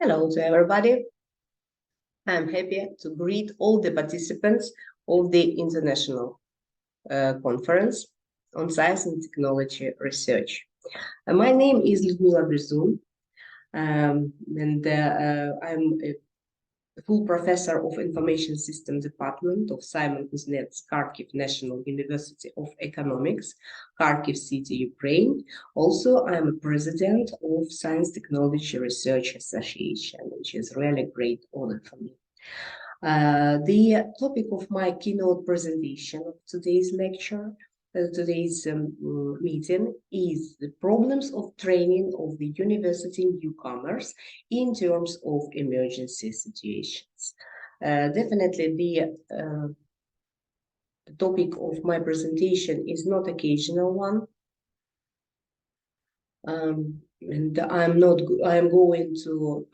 Hello to everybody. I'm happy to greet all the participants of the International Conference on Science and Technology Research. My name is Liudmyla Gryzun, and I'm a full professor of Information System Department of Simon Kuznets Kharkiv National University of Economics, Kharkiv City, Ukraine. Also, I'm a president of Science Technology Research Association, which is really a great honor for me. The topic of my keynote presentation of today's lecture, today's meeting, is the problems of training of the university newcomers in terms of emergency situations. Definitely the topic of my presentation is not occasional one. And I'm going to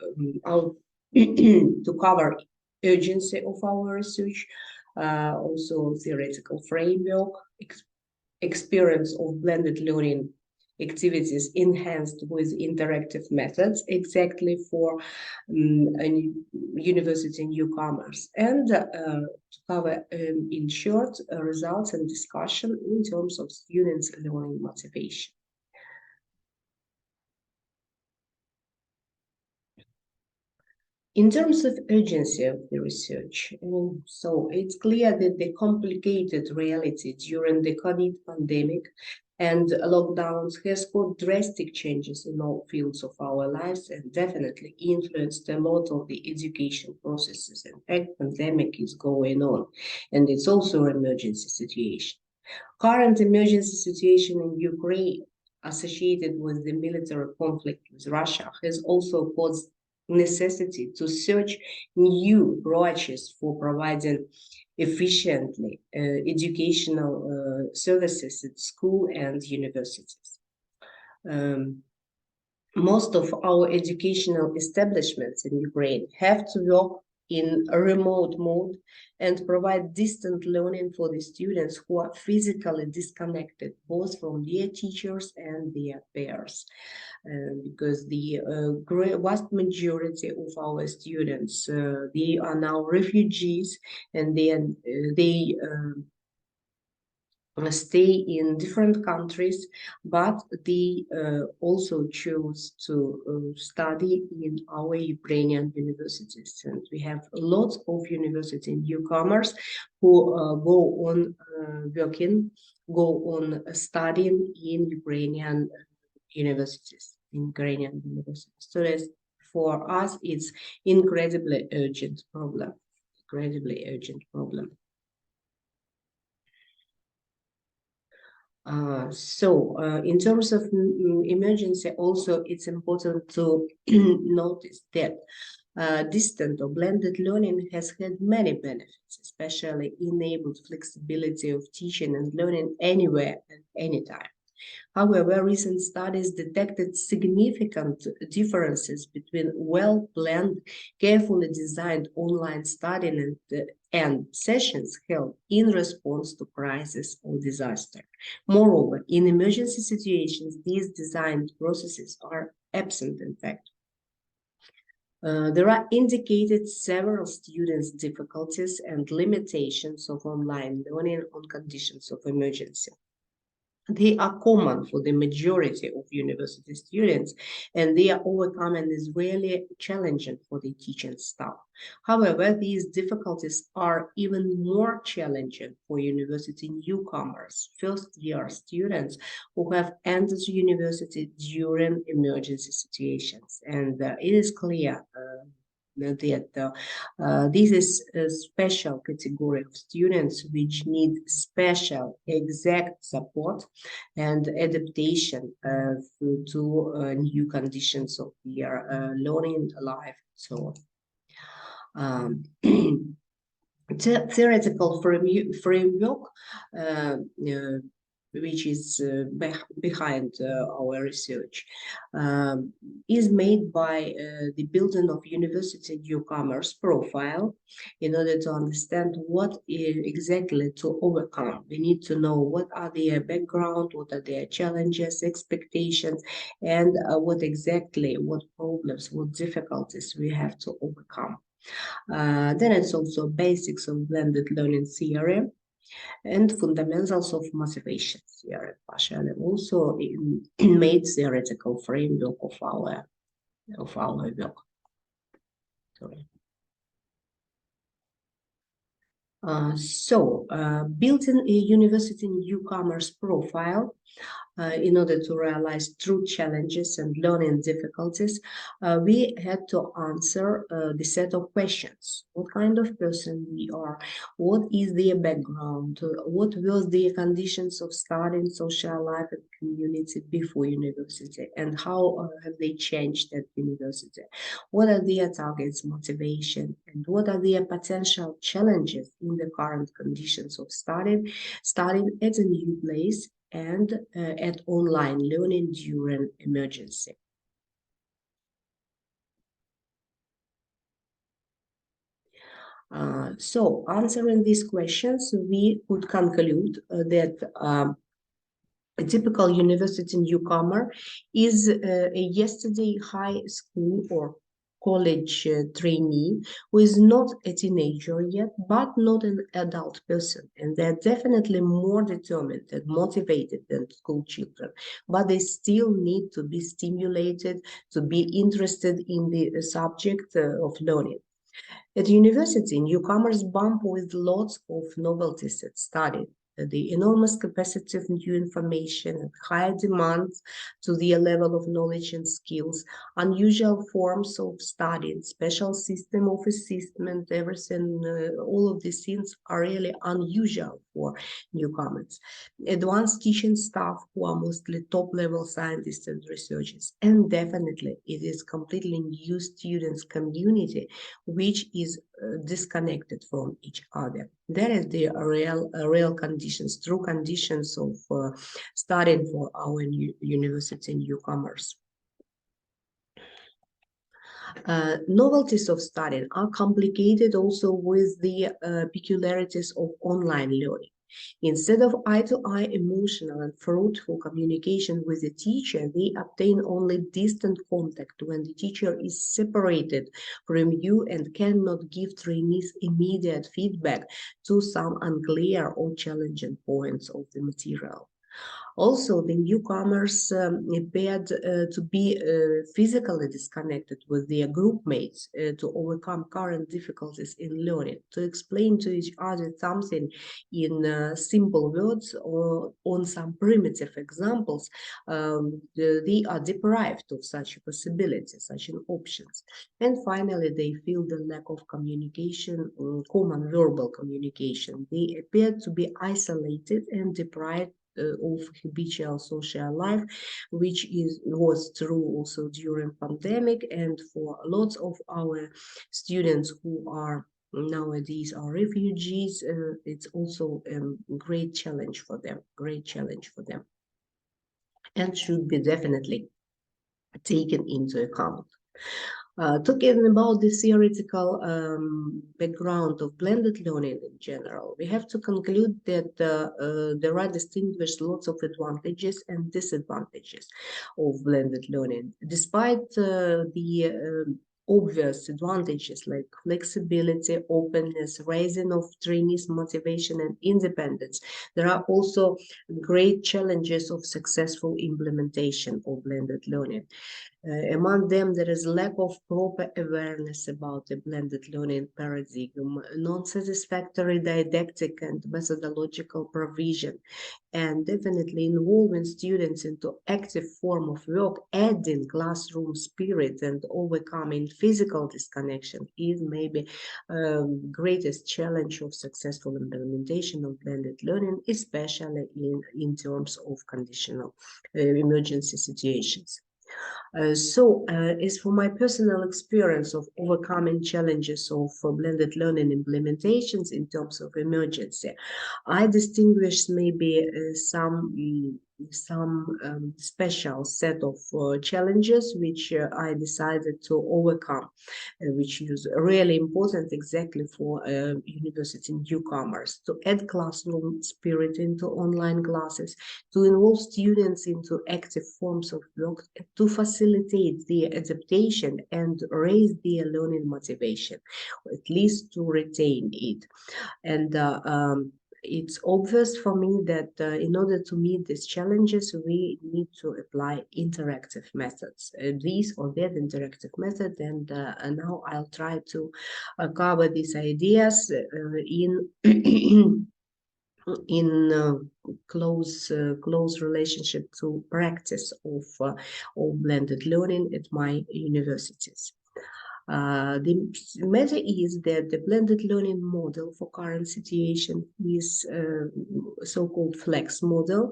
to cover urgency of our research, also theoretical framework, experience of blended learning activities enhanced with interactive methods exactly for university newcomers, and to cover in short results and discussion in terms of students' learning motivation. In terms of urgency of the research, so it's clear that the complicated reality during the COVID pandemic and lockdowns has caused drastic changes in all fields of our lives and definitely influenced a lot of the education processes. In fact, pandemic is going on, and it's also an emergency situation. Current emergency situation in Ukraine associated with the military conflict with Russia has also caused necessity to search new approaches for providing efficiently educational services at school and universities. Most of our educational establishments in Ukraine have to work in a remote mode and provide distant learning for the students who are physically disconnected both from their teachers and their peers. Because the vast majority of our students, they are now refugees, and they stay in different countries, but they also choose to study in our Ukrainian universities. And we have lots of university newcomers who go on studying in Ukrainian universities. So that's, for us, it's incredibly urgent problem. In terms of emergency, also it's important to notice that distant or blended learning has had many benefits, especially enabled flexibility of teaching and learning anywhere and anytime. However, recent studies detected significant differences between well-planned, carefully designed online studying and sessions held in response to crisis or disaster. Moreover, in emergency situations, these designed processes are absent, in fact. There are indicated several students' difficulties and limitations of online learning on conditions of emergency. They are common for the majority of university students, and their overcoming is really challenging for the teaching staff. However, these difficulties are even more challenging for university newcomers, first-year students who have entered university during emergency situations. And it is clear that this is a special category of students which need special exact support and adaptation to new conditions of their learning life and so on. Theoretical framework which is behind our research, is made by the building of university newcomers profile in order to understand what exactly to overcome. We need to know what are their background, what are their challenges, expectations, and what problems, what difficulties we have to overcome. Then it's also basics of blended learning theory and fundamentals of motivation theory, partially also made theoretical framework of our work. Sorry. Building a university newcomers profile in order to realize true challenges and learning difficulties, we had to answer the set of questions. What kind of person we are? What is their background? What were their conditions of studying social life and community before university? And how have they changed at university? What are their targets, motivation? And what are their potential challenges in the current conditions of studying at a new place and at online learning during emergency. Answering these questions, we could conclude that a typical university newcomer is a yesterday high school or college trainee who is not a teenager yet, but not an adult person. And they're definitely more determined and motivated than school children, but they still need to be stimulated, to be interested in the subject of learning. At university, newcomers bump with lots of novelties at study. The enormous capacity of new information and high demands to their level of knowledge and skills, unusual forms of studying, special system of assessment, everything, all of these things are really unusual for newcomers. Advanced teaching staff who are mostly top-level scientists and researchers, and definitely it is completely new students community which is disconnected from each other. That is the real conditions, true conditions of studying for our university newcomers. Novelties of studying are complicated also with the peculiarities of online learning. Instead of eye-to-eye emotional and fruitful communication with the teacher, they obtain only distant contact when the teacher is separated from you and cannot give trainees immediate feedback to some unclear or challenging points of the material. Also, the newcomers appeared to be physically disconnected with their group mates to overcome current difficulties in learning, to explain to each other something in simple words or on some primitive examples. They are deprived of such a possibility, such an options. And finally, they feel the lack of communication, common verbal communication. They appear to be isolated and deprived of habitual social life, which was true also during pandemic, and for lots of our students who are nowadays are refugees, it's also a great challenge for them, and should be definitely taken into account. Talking about the theoretical background of blended learning in general, we have to conclude that there are distinguished lots of advantages and disadvantages of blended learning. Despite the obvious advantages like flexibility, openness, raising of trainees' motivation and independence, there are also great challenges of successful implementation of blended learning. Among them, there is lack of proper awareness about the blended learning paradigm, non-satisfactory didactic and methodological provision, and definitely involving students into active form of work, adding classroom spirit and overcoming physical disconnection is maybe greatest challenge of successful implementation of blended learning, especially in terms of conditional emergency situations. As for my personal experience of overcoming challenges of blended learning implementations in terms of emergency, I distinguish maybe some special set of challenges which I decided to overcome, which is really important exactly for university newcomers, to add classroom spirit into online classes, to involve students into active forms of work, to facilitate their adaptation and raise their learning motivation, or at least to retain it. And it's obvious for me that in order to meet these challenges, we need to apply interactive methods, this or that interactive method. And now I'll try to cover these ideas in in close relationship to practice of blended learning at my universities. The matter is that the blended learning model for current situation is so-called flex model.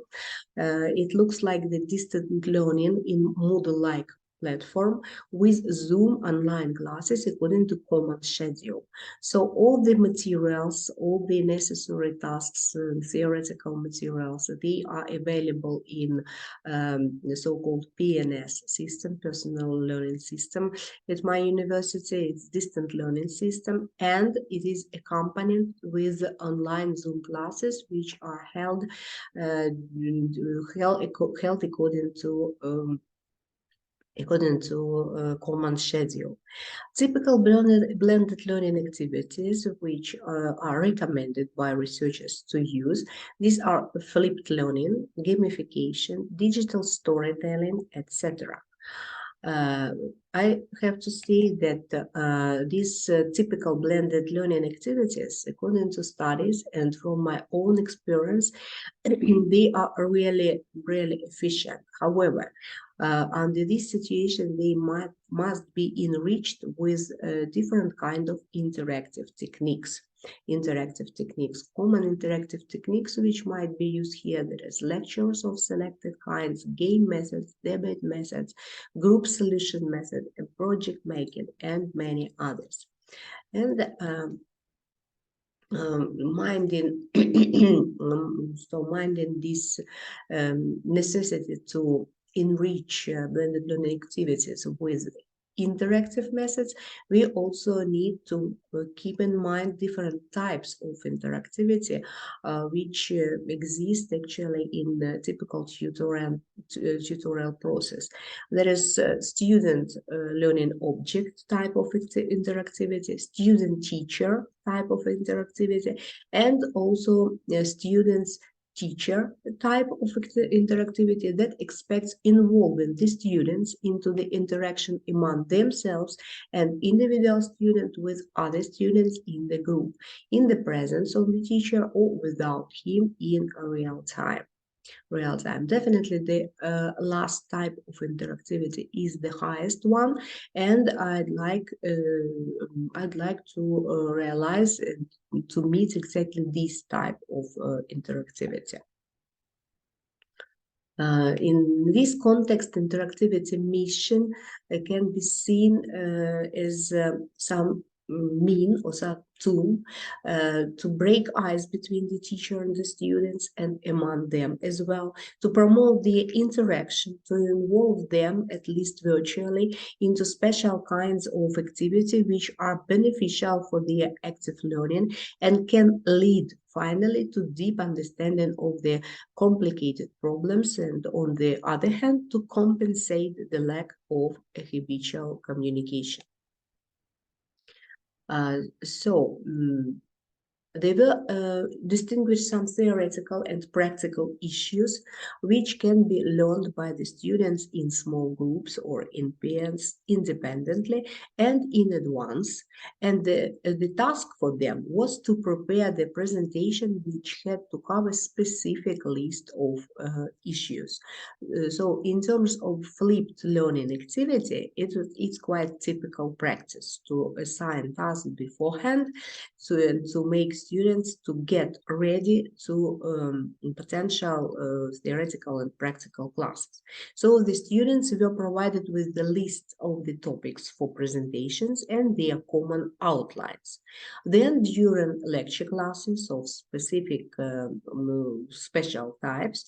It looks like the distant learning in Moodle-like platform with Zoom online classes according to common schedule. So all the materials, all the necessary tasks, theoretical materials, they are available in the so-called PNS system, personal learning system. At my university, it's distant learning system, and it is accompanied with online Zoom classes, which are held according to common schedule. Typical blended learning activities which are recommended by researchers to use, these are flipped learning, gamification, digital storytelling, etc. I have to say that these typical blended learning activities, according to studies and from my own experience, they are really efficient. However, under this situation, they must be enriched with different kind of interactive techniques. Common interactive techniques which might be used here, there is lectures of selected kinds, game methods, debate methods, group solution method, and project making, and many others. And minding this necessity to enrich blended learning activities with interactive methods, we also need to keep in mind different types of interactivity which exist actually in the typical tutorial process. There is student learning object type of interactivity, student teacher type of interactivity, and also students teacher type of interactivity that expects involving the students into the interaction among themselves and individual student with other students in the group, in the presence of the teacher or without him in real time. Definitely the last type of interactivity is the highest one, and I'd like to realize and to meet exactly this type of interactivity. In this context, interactivity mission can be seen as some mean or some tool to break ice between the teacher and the students and among them as well, to promote the interaction, to involve them, at least virtually, into special kinds of activity which are beneficial for their active learning and can lead finally to deep understanding of the complicated problems, and on the other hand, to compensate the lack of a habitual communication. They will distinguish some theoretical and practical issues which can be learned by the students in small groups or in pairs independently and in advance. And the task for them was to prepare the presentation which had to cover a specific list of issues. So in terms of flipped learning activity, it's quite typical practice to assign tasks beforehand to make students to get ready to potential theoretical and practical classes. So the students were provided with the list of the topics for presentations and their common outlines. Then during lecture classes of specific special types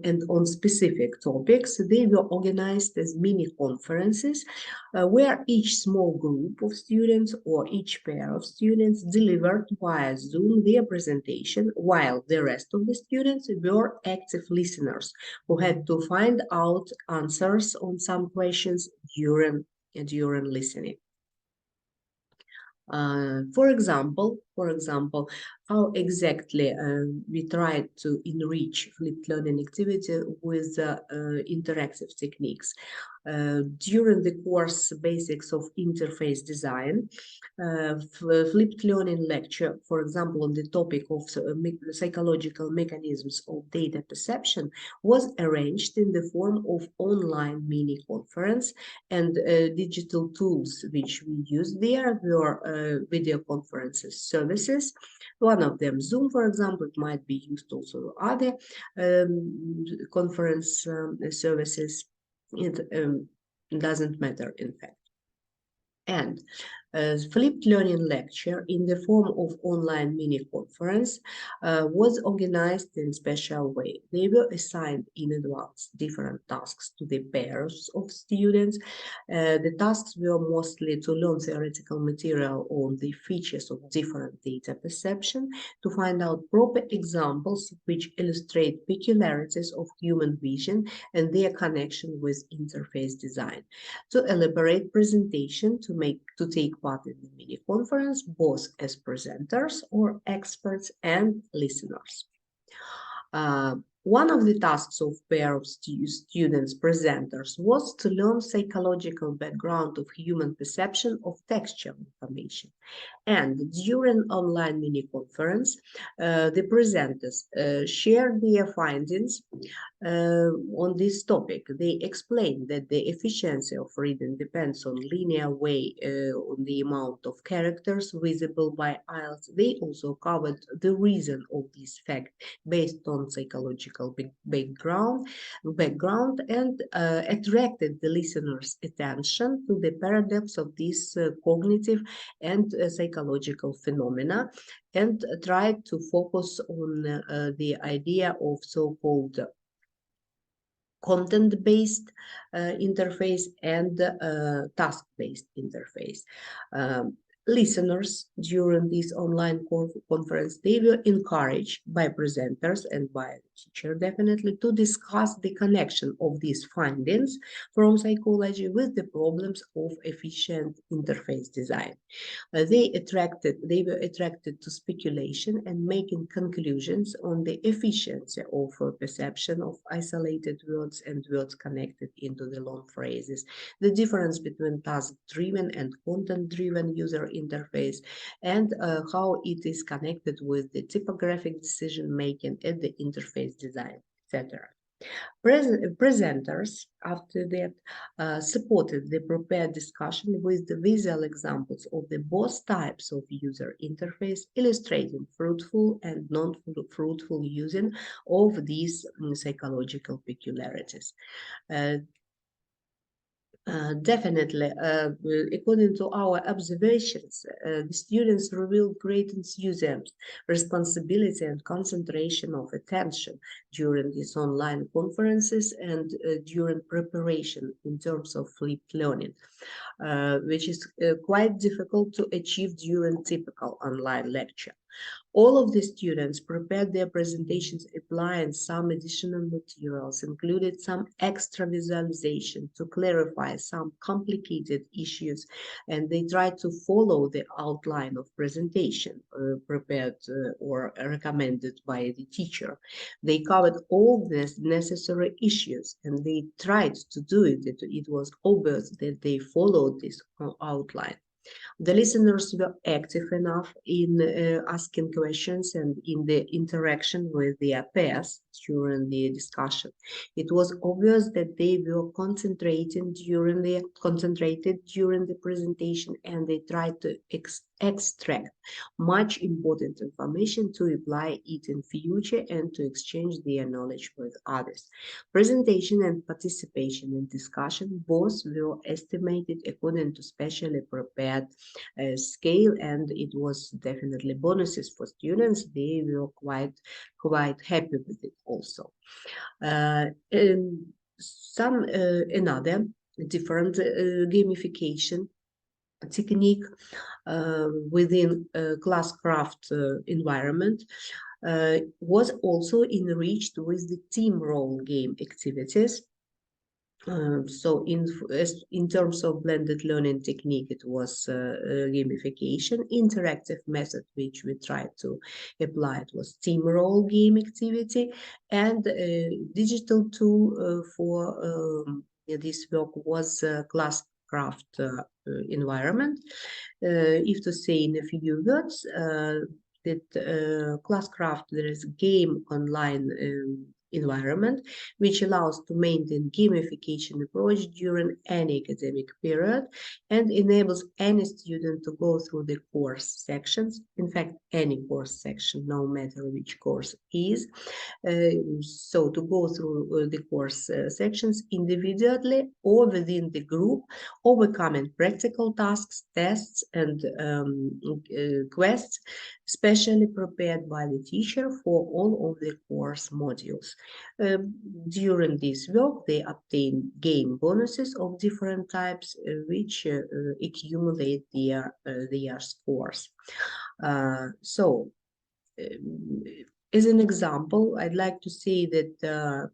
and on specific topics, they were organized as mini conferences where each small group of students or each pair of students delivered via Zoom their presentation, while the rest of the students were active listeners who had to find out answers on some questions during listening. For example, how exactly we tried to enrich flipped learning activity with interactive techniques. During the course Basics of Interface Design, flipped learning lecture, for example, on the topic of psychological mechanisms of data perception, was arranged in the form of online mini conference, and digital tools which we used there were video conferences services. One of them, Zoom, for example. It might be used also other conference services. It doesn't matter, in fact. And flipped learning lecture in the form of online mini conference was organized in a special way. They were assigned in advance different tasks to the pairs of students. The tasks were mostly to learn theoretical material on the features of different data perception, to find out proper examples which illustrate peculiarities of human vision and their connection with interface design, to elaborate presentation, to take part in the mini conference, both as presenters or experts and listeners. One of the tasks of pair of students presenters was to learn psychological background of human perception of textual information. And during online mini conference, the presenters shared their findings on this topic. They explained that the efficiency of reading depends on linear way on the amount of characters visible by eyes. They also covered the reason of this fact based on psychological background and attracted the listener's attention to the paradox of this cognitive and psychological phenomena, and tried to focus on the idea of so-called content-based interface and task-based interface. Listeners during this online conference, they were encouraged by presenters and by the teacher definitely to discuss the connection of these findings from psychology with the problems of efficient interface design. They were attracted to speculation and making conclusions on the efficiency of perception of isolated words and words connected into the long phrases, the difference between task-driven and content-driven user interface, and how it is connected with the typographic decision-making and the interface design, etc. Presenters, after that, supported the prepared discussion with the visual examples of the both types of user interface, illustrating fruitful and non-fruitful using of these psychological peculiarities. Definitely, according to our observations, the students revealed great enthusiasm, responsibility, and concentration of attention during these online conferences and during preparation in terms of flipped learning, which is quite difficult to achieve during typical online lecture. All of the students prepared their presentations applying some additional materials, included some extra visualization to clarify some complicated issues, and they tried to follow the outline of presentation prepared or recommended by the teacher. They covered all these necessary issues, and they tried to do it. It was obvious that they followed this outline. The listeners were active enough in asking questions and in the interaction with their peers during the discussion. It was obvious that they were concentrated during the presentation, and they tried to extract much important information to apply it in future and to exchange their knowledge with others. Presentation and participation in discussion both were estimated according to specially prepared scale, and it was definitely bonuses for students. They were quite happy with it also. And another different gamification technique within classcraft environment was also enriched with the team role game activities. So in terms of blended learning technique, it was gamification. Interactive method which we tried to apply, it was team role game activity, and digital tool for this work was classcraft environment. If to say in a few words, that classcraft, there is game online environment which allows to maintain gamification approach during any academic period and enables any student to go through the course sections, in fact any course section, no matter which course is, so to go through the course sections individually or within the group, overcoming practical tasks, tests, and quests specially prepared by the teacher for all of the course modules. During this work, they obtain game bonuses of different types, which accumulate their scores. So, as an example, I'd like to say that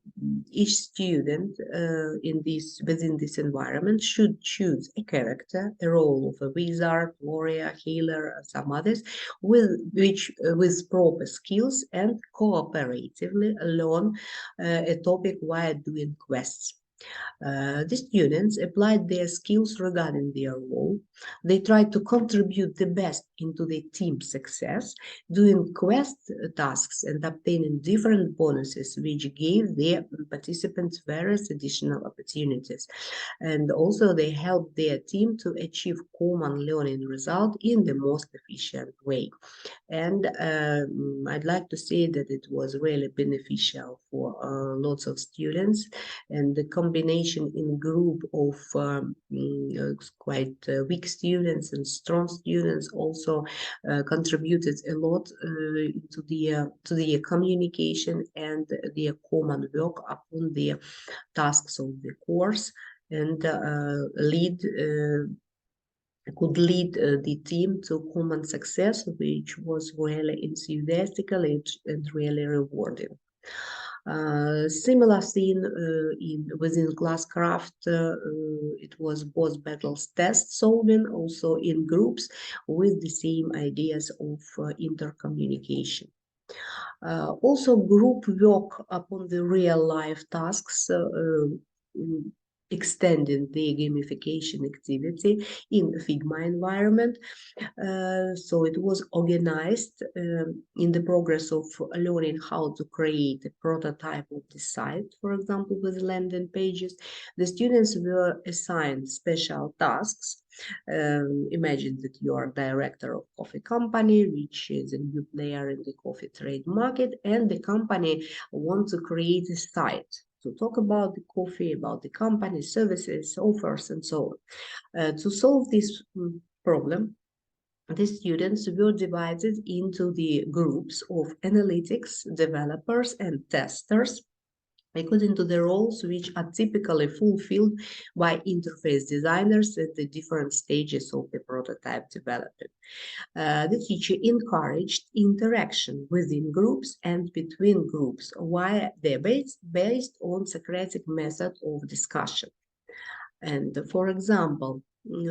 each student within this environment should choose a character, a role of a wizard, warrior, healer, or some others, with proper skills and cooperatively learn a topic while doing quests. The students applied their skills regarding their role. They tried to contribute the best into the team success, doing quest tasks and obtaining different bonuses, which gave their participants various additional opportunities. And also they helped their team to achieve common learning result in the most efficient way. And I'd like to say that it was really beneficial for lots of students, and the combination in group of quite weak students and strong students also contributed a lot to the communication and the common work upon the tasks of the course, and could lead the team to common success, which was really enthusiastical and really rewarding. Similar scene within classcraft, it was both battles test solving, also in groups with the same ideas of intercommunication. Also group work upon the real life tasks, extending the gamification activity in Figma environment. So it was organized in the progress of learning how to create a prototype of the site, for example, with landing pages. The students were assigned special tasks. Imagine that you are director of coffee company, which is a new player in the coffee trade market, and the company wants to create a site to talk about the coffee, about the company, services, offers, and so on. To solve this problem, the students were divided into the groups of analytics, developers, and testers, according to the roles which are typically fulfilled by interface designers at the different stages of the prototype development. The teacher encouraged interaction within groups and between groups via debates based on Socratic method of discussion. And for example,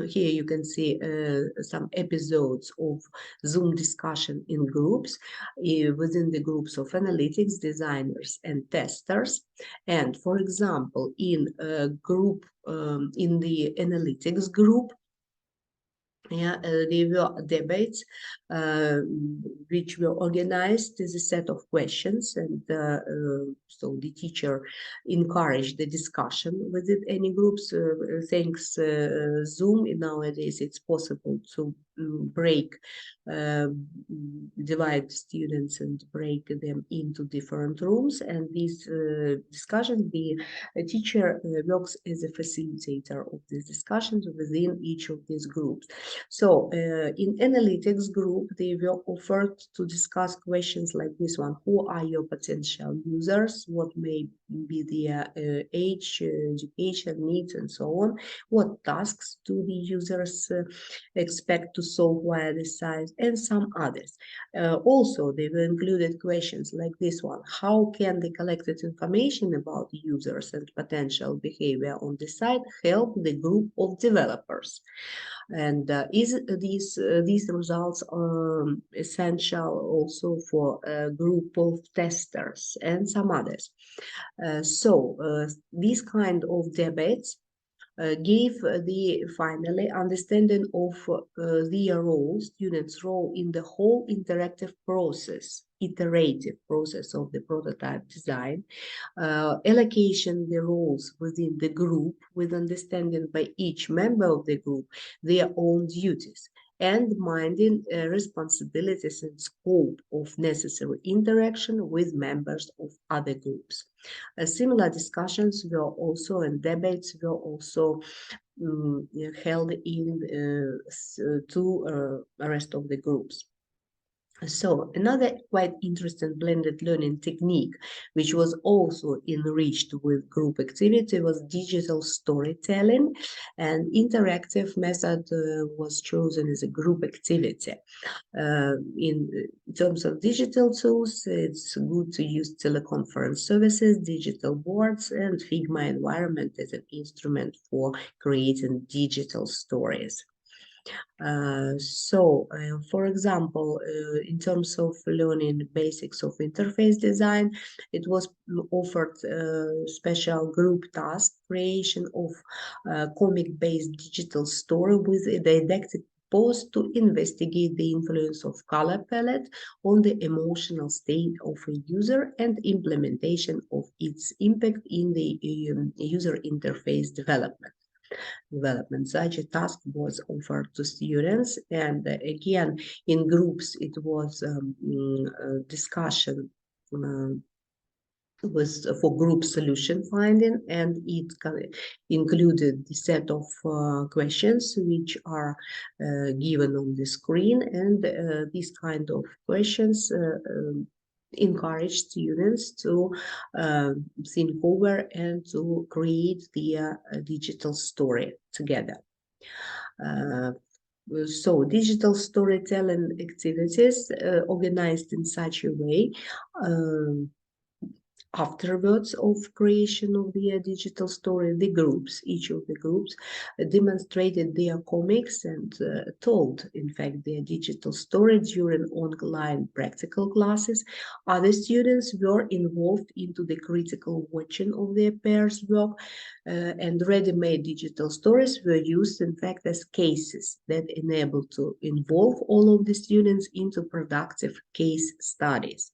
here you can see some episodes of Zoom discussion in groups within the groups of analytics, designers, and testers. And for example, in a group, in the analytics group, There were debates which were organized as a set of questions, and so the teacher encouraged the discussion within any groups. Thanks Zoom, nowadays it's possible to divide students and break them into different rooms, and these discussions, the teacher works as a facilitator of these discussions within each of these groups. So in analytics group, they were offered to discuss questions like this one: who are your potential users? What may be their age, education needs, and so on? What tasks do the users expect to solve via this site, and some others. Also, they were included questions like this one: how can the collected information about users and potential behavior on the site help the group of developers? And is these results essential also for a group of testers and some others? These kind of debates gave the finally understanding of their role, students' role in the whole interactive process, iterative process of the prototype design, allocation the roles within the group with understanding by each member of the group their own duties, and minding responsibilities and scope of necessary interaction with members of other groups. Similar discussions were also, and debates were also held in two rest of the groups. So another quite interesting blended learning technique, which was also enriched with group activity, was digital storytelling, and interactive method was chosen as a group activity. In terms of digital tools, it's good to use teleconference services, digital boards, and Figma environment as an instrument for creating digital stories. For example, in terms of learning basics of interface design, it was offered special group task creation of comic-based digital story with a didactic pose to investigate the influence of color palette on the emotional state of a user and implementation of its impact in the user interface development. Such a task was offered to students, and again, in groups, it was discussion was for group solution finding, and it included the set of questions which are given on the screen, and these kind of questions encourage students to think over and to create their digital story together. So digital storytelling activities organized in such a way afterwards of creation of the digital story, the groups, each of the groups demonstrated their comics and told, in fact, their digital story during online practical classes. Other students were involved into the critical watching of their peers' work, and ready-made digital stories were used, in fact, as cases that enable to involve all of the students into productive case studies.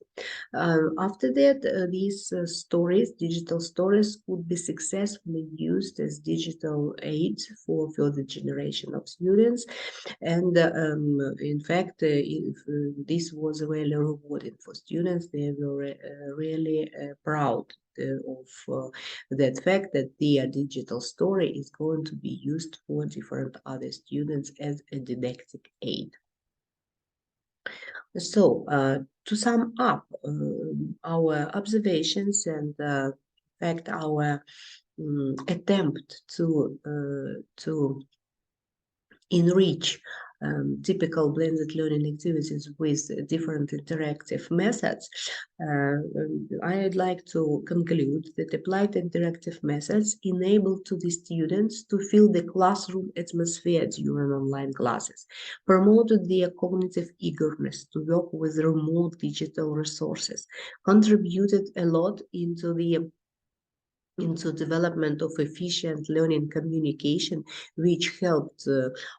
After that, these stories, digital stories, could be successfully used as digital aids for further generation of students. And in fact, this was really rewarding for students. They were really proud of that fact that their digital story is going to be used for different other students as a didactic aid. So, to sum up our observations and, in fact, our attempt to enrich typical blended learning activities with different interactive methods, I'd like to conclude that applied interactive methods enable to the students to feel the classroom atmosphere during online classes, promoted their cognitive eagerness to work with remote digital resources, contributed a lot into the into development of efficient learning communication, which helped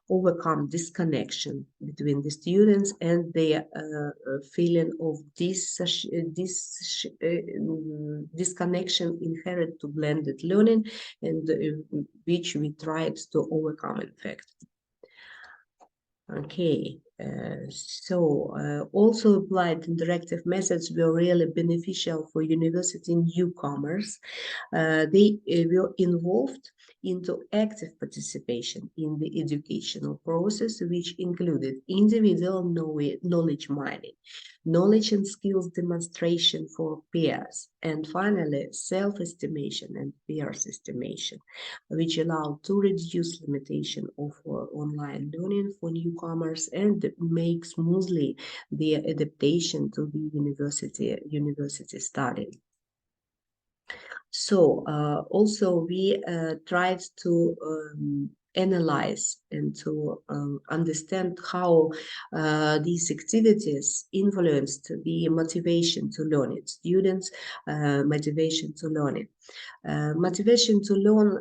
overcome disconnection between the students and their feeling of disconnection inherent to blended learning, and which we tried to overcome, in fact. Okay, also applied interactive methods were really beneficial for university newcomers. They were involved into active participation in the educational process, which included individual knowledge mining, knowledge and skills demonstration for peers, and finally, self-estimation and peers estimation, which allowed to reduce limitation of online learning for newcomers and make smoothly their adaptation to the university study. So also we tried to analyze and to understand how these activities influenced the motivation to learn it, students' motivation to learn it. Motivation to learn,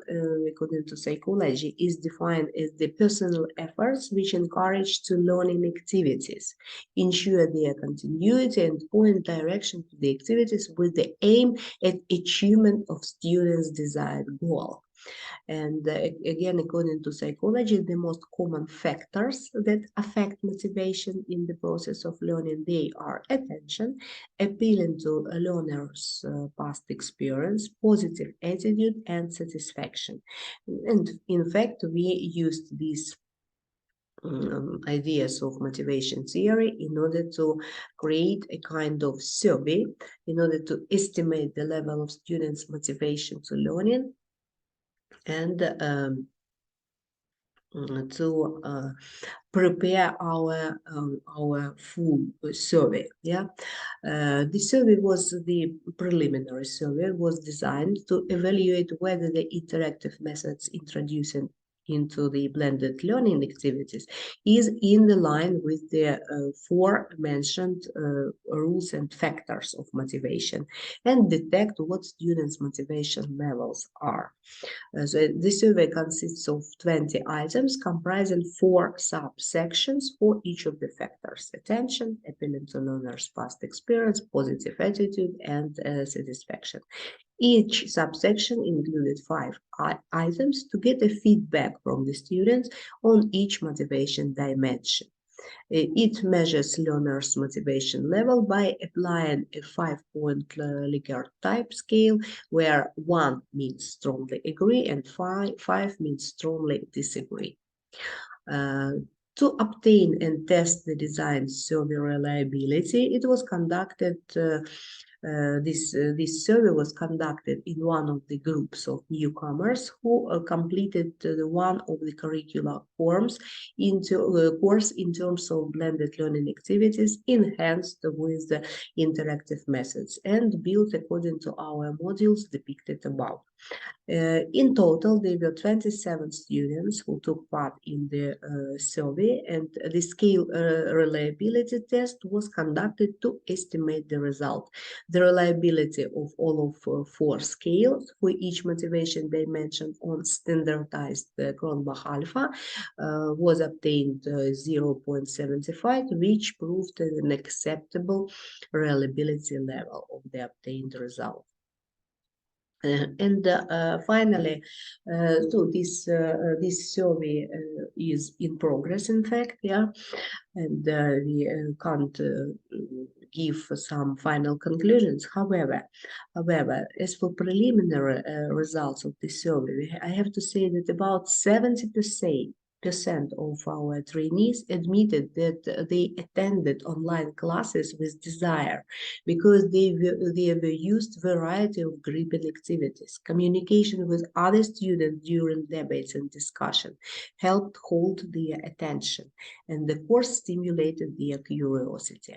according to psychology, is defined as the personal efforts which encourage to learning activities, ensure their continuity, and point direction to the activities with the aim at achievement of students' desired goal. And again, according to psychology, the most common factors that affect motivation in the process of learning, they are attention, appealing to a learner's past experience, positive attitude, and satisfaction. And in fact, we used these ideas of motivation theory in order to create a kind of survey in order to estimate the level of students' motivation to learning and to prepare our full survey. The survey was the preliminary survey, was designed to evaluate whether the interactive methods introducing into the blended learning activities is in the line with the four mentioned rules and factors of motivation, and detect what students' motivation levels are. So this survey consists of 20 items comprising 4 subsections for each of the factors: attention, appealing to learners' past experience, positive attitude, and satisfaction. Each subsection included 5 items to get a feedback from the students on each motivation dimension. It measures learners' motivation level by applying a 5-point Likert type scale, where 1 means strongly agree and 5 means strongly disagree. To obtain and test the design survey reliability, it was conducted this survey was conducted in one of the groups of newcomers who completed one of the curricular forms into course in terms of blended learning activities enhanced with the interactive methods and built according to our modules depicted above. In total, there were 27 students who took part in the survey, and the scale reliability test was conducted to estimate the result. The reliability of all of 4 scales for each motivation dimension on standardized Cronbach alpha was obtained 0.75, which proved an acceptable reliability level of the obtained result. Finally, so this survey is in progress, in fact, and we can't give some final conclusions. However, as for preliminary results of the survey, I have to say that about 70% of our trainees admitted that they attended online classes with desire because they were used variety of gripping activities. Communication with other students during debates and discussion helped hold their attention, and the course stimulated their curiosity.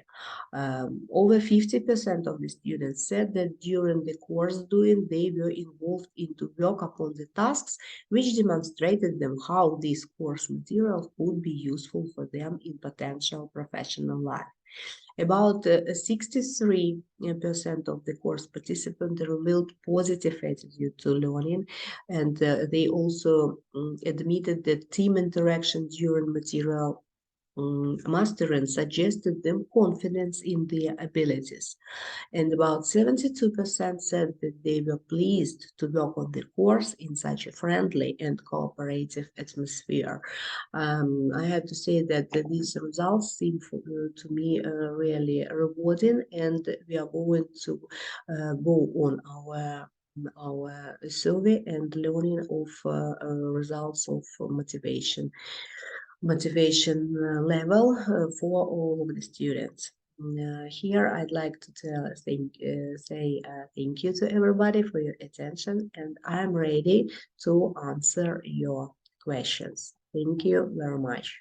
Over 50% of the students said that during the course doing they were involved into work upon the tasks, which demonstrated them how this course material could be useful for them in potential professional life. About 63% of the course participants revealed positive attitude to learning, and they also admitted that team interaction during material mastering suggested them confidence in their abilities. And about 72% said that they were pleased to work on the course in such a friendly and cooperative atmosphere. I have to say that these results seem to me really rewarding, and we are going to go on our survey and learning of results of motivation level for all of the students. Here, I'd like to say thank you to everybody for your attention, and I'm ready to answer your questions. Thank you very much.